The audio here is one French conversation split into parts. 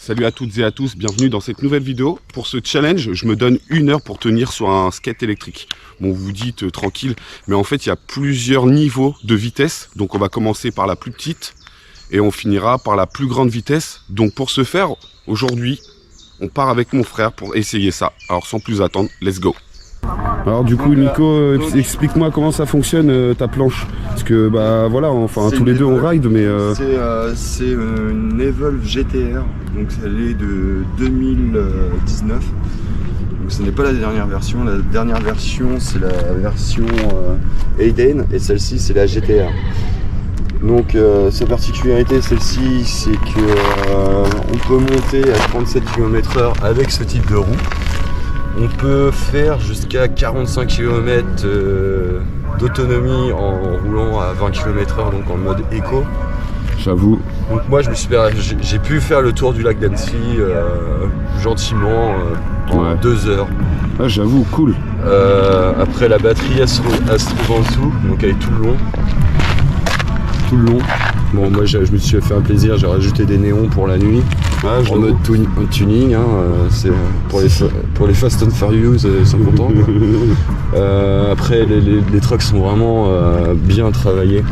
Salut à toutes et à tous, bienvenue dans cette nouvelle vidéo. Pour ce challenge, je me donne 1 heure pour tenir sur un skate électrique. Bon, vous dites tranquille, mais en fait, il y a plusieurs niveaux de vitesse. Donc, on va commencer par la plus petite et on finira par la plus grande vitesse. Donc, pour ce faire, aujourd'hui, on part avec mon frère pour essayer ça. Alors, sans plus attendre, let's go. Alors du coup Nico, explique-moi comment ça fonctionne ta planche. Parce que bah voilà, enfin tous les deux on ride mais... C'est une Evolve GTR, donc elle est de 2019. Donc ce n'est pas la dernière version, c'est la version Eden et celle-ci c'est la GTR. Donc sa particularité celle-ci c'est que on peut monter à 37 km/h avec ce type de roue. On peut faire jusqu'à 45 km d'autonomie en roulant à 20 km/h, donc en mode éco. J'avoue. Donc moi j'ai pu faire le tour du lac d'Annecy gentiment en 2 heures. Ah j'avoue, cool. Après la batterie elle se trouve en dessous, donc elle est tout le long. Bon moi je me suis fait un plaisir, j'ai rajouté des néons pour la nuit. En mode tuning, hein, c'est pour les Fast and Furious, ils sont contents. Après les trucks sont vraiment bien travaillés.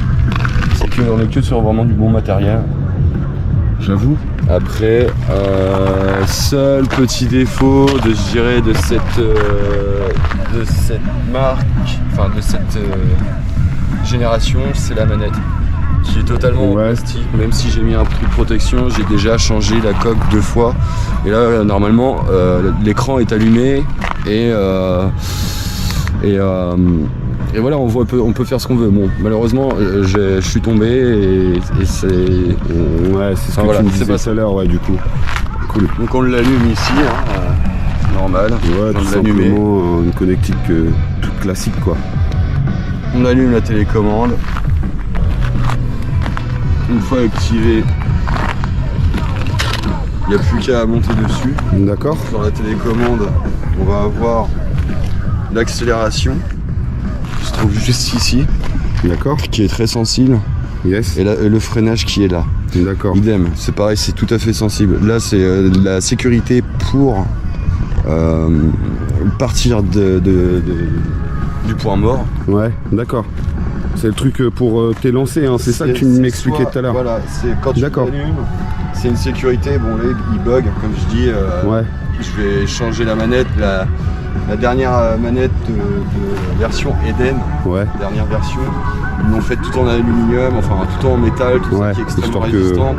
C'est qu'on est que sur vraiment du bon matériel. J'avoue. Après, seul petit défaut de cette marque, enfin de cette génération, c'est la manette. Qui est totalement en plastique, même si j'ai mis un prix de protection, j'ai déjà changé la coque 2 fois. Et là, normalement, l'écran est allumé et voilà, on peut faire ce qu'on veut. Bon, malheureusement, je suis tombé et c'est... Ouais, c'est ce que tu me disais tout à l'heure, ouais, du coup. Cool. Donc on l'allume ici, normal. Ouais, tout simplement une connectique toute classique, quoi. On allume la télécommande. Une fois activé, il n'y a plus qu'à monter dessus. D'accord. Sur la télécommande, on va avoir l'accélération qui se trouve juste ici. D'accord. Qui est très sensible. Yes. Et le freinage qui est là. D'accord. Idem, c'est pareil, c'est tout à fait sensible. Là, c'est de la sécurité pour partir du point mort. Ouais, d'accord. C'est le truc pour t'élancer, hein, c'est ça que tu m'expliquais tout à l'heure. Voilà, c'est quand tu l'allumes, c'est une sécurité. Bon, là, il bug, comme je dis. Ouais. Je vais changer la manette, la dernière manette de la version Eden. Ouais. Dernière version. Ils l'ont fait tout en aluminium, enfin tout en métal, tout ça qui est extrêmement résistant.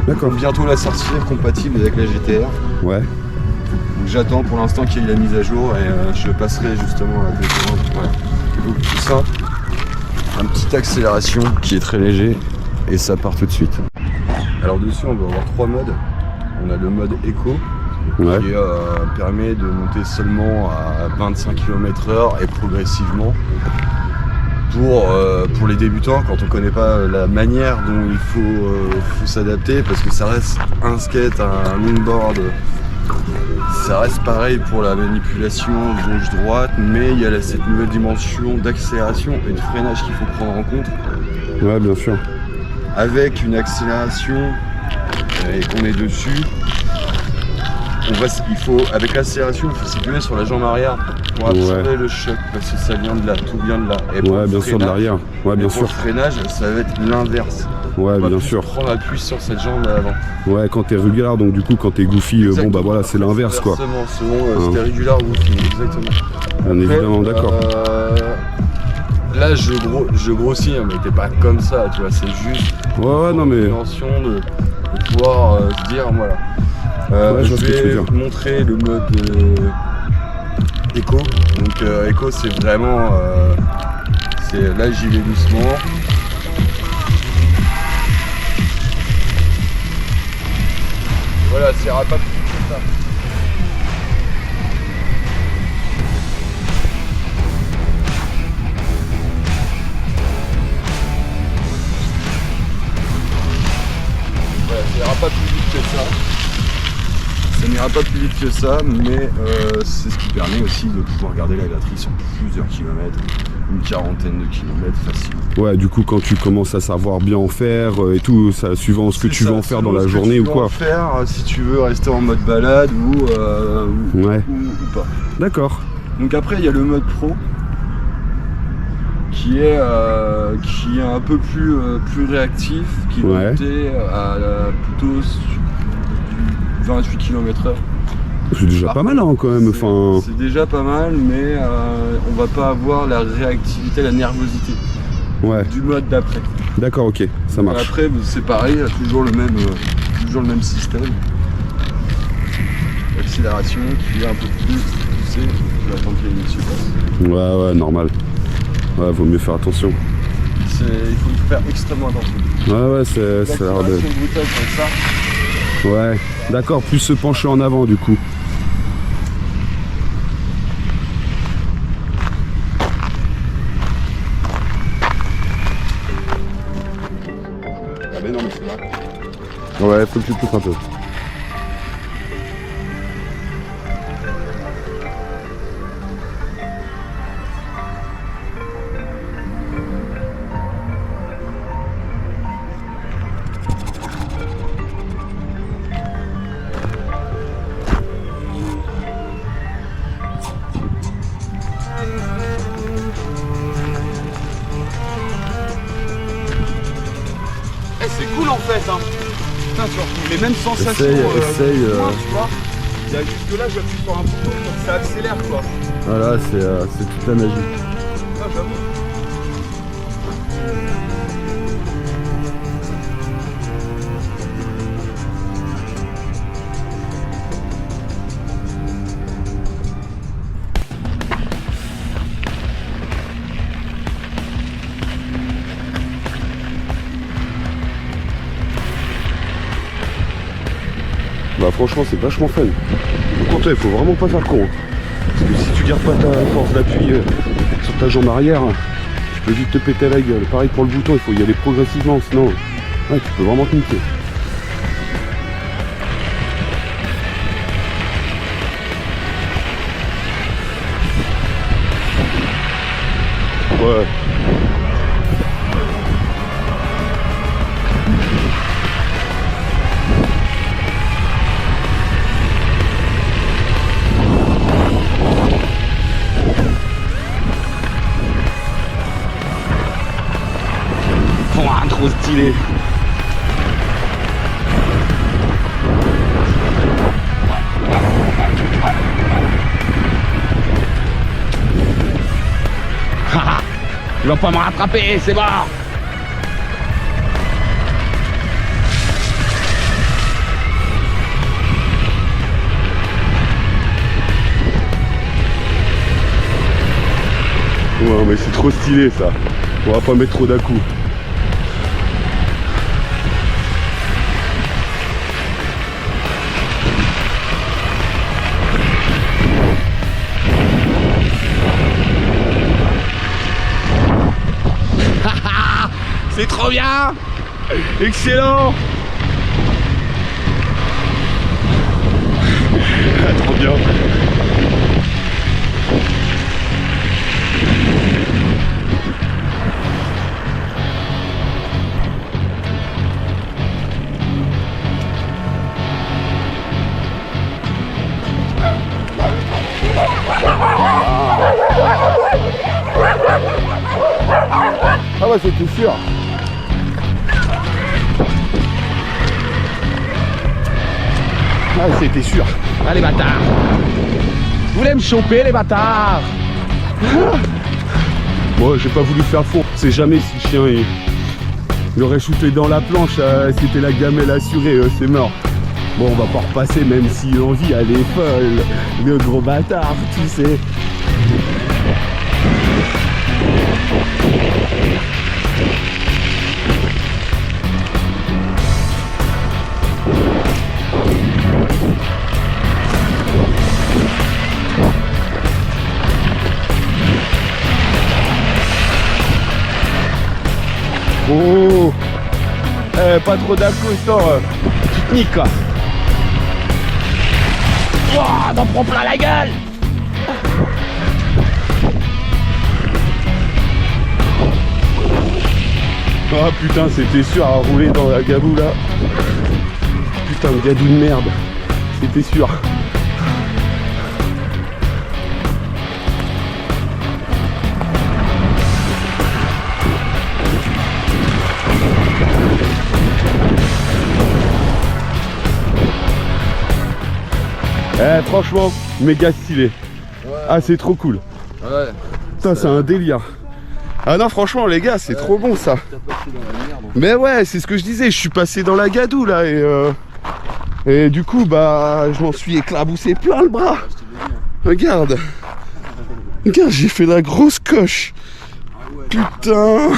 D'accord. Ils vont bientôt la sortir compatible avec la GTR. Ouais. Donc j'attends pour l'instant qu'il y ait la mise à jour et je passerai justement à la télécommande. Voilà. Donc tout ça. Une petite accélération qui est très léger et ça part tout de suite. Alors dessus on va avoir 3 modes. On a le mode éco qui permet de monter seulement à 25 km/h et progressivement. Pour les débutants, quand on connaît pas la manière dont il faut s'adapter, parce que ça reste un skate, un longboard. Ça reste pareil pour la manipulation gauche-droite, mais il y a cette nouvelle dimension d'accélération et de freinage qu'il faut prendre en compte. Ouais, bien sûr. Avec une accélération et qu'on est dessus, avec l'accélération, il faut s'appuyer sur la jambe arrière pour absorber le choc, parce que ça vient de là, tout vient de là. Et ouais, bien sûr, de l'arrière. Ouais, bien sûr. Pour le freinage, ça va être l'inverse. Ouais, bien sûr. Prendre appui sur cette jambe avant. Ouais, quand t'es régulier, donc du coup, quand t'es goofy, bon bah voilà, c'est l'inverse quoi. Exactement, selon si t'es régulier ou goofy, exactement. Bien évidemment, d'accord. Là, je grossis, mais t'es pas comme ça, tu vois, c'est juste. Ouais, non mais. L'intention de pouvoir se dire, voilà. Je vais montrer le mode éco. Donc, éco, c'est vraiment. Là, j'y vais doucement. Voilà, ça ira pas plus vite que ça. Voilà, ça ira pas plus vite que ça. Ça n'ira pas plus vite que ça, mais c'est ce qui permet aussi de pouvoir garder la batterie sur plusieurs kilomètres. une quarantaine de kilomètres facile. Ouais, du coup, quand tu commences à savoir bien en faire et tout, ça, suivant ce que tu veux en faire dans la journée ou quoi. Faire si tu veux rester en mode balade ou pas. D'accord. Donc après, il y a le mode pro qui est un peu plus réactif, qui va monter à plutôt 28 km/h. C'est déjà pas mal hein, quand même. C'est déjà pas mal, mais on va pas avoir la réactivité, la nervosité du mode d'après. D'accord, ok, ça marche. Après, c'est pareil, il y a toujours le même système. L'accélération qui est un peu plus poussée, tu vas attendre que les minutes se passent. Ouais, normal. Ouais, vaut mieux faire attention. Il faut faire extrêmement attention. Ouais, c'est l'air de... brutale comme ça. Ouais, d'accord, plus se pencher en avant du coup. Ah mais non mais c'est là. Ouais, faut que tu pousses un peu. C'est cool en fait hein. Putain, les mêmes sensations. Essaye. Tu vois. Jusque là j'appuie sur un bouton pour que ça accélère quoi. Voilà, c'est toute la magie. Ah, j'avoue. Bah franchement c'est vachement fun. Au contraire, il faut vraiment pas faire le con. Parce que si tu gardes pas ta force d'appui sur ta jambe arrière, tu peux vite te péter la gueule. Pareil pour le bouton, il faut y aller progressivement, sinon tu peux vraiment te niquer. Ouais. Trop stylé. Il va pas me rattraper, c'est mort. Ouais mais c'est trop stylé ça. On va pas mettre trop d'à-coups. C'est trop bien. Excellent. Trop bien. Ah ouais, c'était sûr. Ah, c'était sûr. Ah les bâtards. Vous voulez me choper les bâtards? Bon, j'ai pas voulu faire faux. C'est jamais si le chien il aurait shooté dans la planche, c'était la gamelle assurée, c'est mort. Bon, on va pas repasser même si l'envie elle est folle. Le gros bâtard, tu sais. Oh, pas trop d'accoustant, Tu te niques quoi. Wouah, t'en prends plein la gueule. Oh putain, c'était sûr à rouler dans la gadoue là. Putain de gadou de merde. C'était sûr. Franchement, méga stylé. Ouais, Ah, c'est trop cool. ouais. Putain, c'est un délire. Ah non, franchement, les gars, c'est trop bon ça. Mais ouais, c'est ce que je disais. Je suis passé dans la gadoue là et du coup, bah, je m'en suis éclaboussé plein le bras. Regarde. Regarde, j'ai fait la grosse coche. Putain.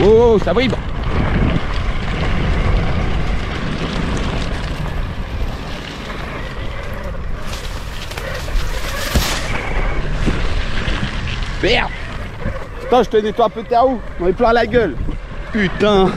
Oh, ça vibre. Merde. Putain, je te nettoie un peu ta roue. On est plein la gueule. Putain.